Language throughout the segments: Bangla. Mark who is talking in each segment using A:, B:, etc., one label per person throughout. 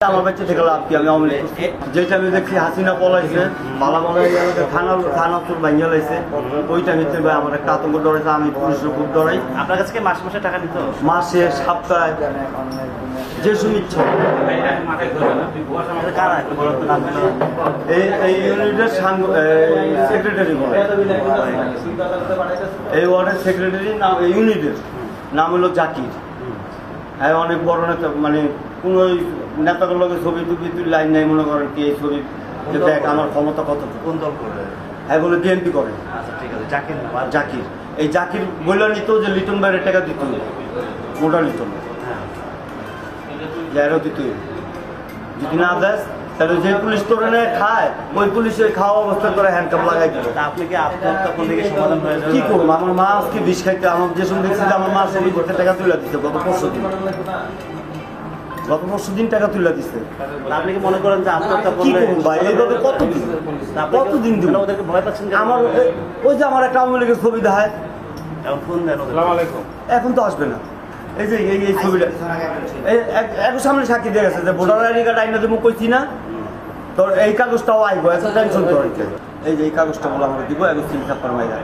A: আমার বাচ্চা থেকে লাভ কি আমি আওয়ামী লীগ যেটা আমি দেখছি হাসিনা পলাইছে মালা থানা তোর ভাঙিয়া লাইছে ওইটা নিতে আমার একটা আতঙ্ক ডরাইছে আমি পুলিশের খুব ডরাই।
B: আপনার কাছে কি মাসে মাসে টাকা নিত?
A: মাসে সপ্তাহে যে সময় ইচ্ছা।
B: কারা একটু বড় নাম
A: এই ইউনিটের সেক্রেটারি বলে, এই ওয়ার্ডের সেক্রেটারি নাম এই ইউনিটের নাম হলো জাকির। হ্যাঁ অনেক বড় নেতা, মানে কোনো নেতাগুলোর লগে ছবি টুবি তুই লাইন নাই মনে করেন কি এই ছবি যে দেখ আমার ক্ষমতা কত।
B: কোন দল করে?
A: হ্যাঁ বলে বিএনপি করে।
B: আচ্ছা ঠিক আছে, জাকির নাম। আর
A: জাকির, এই জাকির বললে নিত যে লিটন বাইরের টাকা দিত, মোটা লিটন যাইরও দিত। যদি না দেয় তাহলে যে পুলিশ তোরে নেয় খায়, ওই পুলিশের খাওয়া অবস্থা করে হ্যান্ডকাপ লাগাই দিল।
B: তা আপনি কি আত্মহত্যা করলে কি সমাধান হয়ে যাবে?
A: কি করবো? আমার মা আজকে বিষ খাইতে, আমার যে সময় দেখছি যে আমার মা ছবি করতে টাকা তুলে দিচ্ছে গত পরশু দিন টাকা তুলে দিচ্ছে।
B: তা আপনি কি মনে করেন যে আত্মহত্যা
A: কি
B: করলে?
A: করবো ভাই এইভাবে কতদিন দিব?
B: ওদেরকে ভয় পাচ্ছেন কেন?
A: আমার ওই যে আমার একটা আওয়ামী লীগের ছবি দেখায়,
B: এখন ফোন দেন ওদের।
A: এখন তো আসবে না। এই যে এই ছবিটা একটু সামনে সাক্ষী দিয়ে গেছে যে ভোটার আইডি কার্ড আইনা দেবো কইছি না, তোর এই কাগজটাও আইব, এত টেনশন তোর। এই যে এই কাগজটা বলে আমরা দিব, এখন তিন ছাপ্পার মাইরা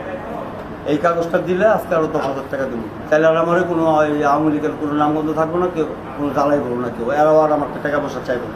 A: এই কাগজটা দিলে আজকে আরো 10,000 টাকা দেবো। তাহলে আর আমার কোনো আওয়ামী লীগের কোনো নামগন্ধ থাকবো না, কেউ কোনো জ্বালাই বলবো না, কেউ এরাও আর আমার টাকা পয়সা চাইবো না।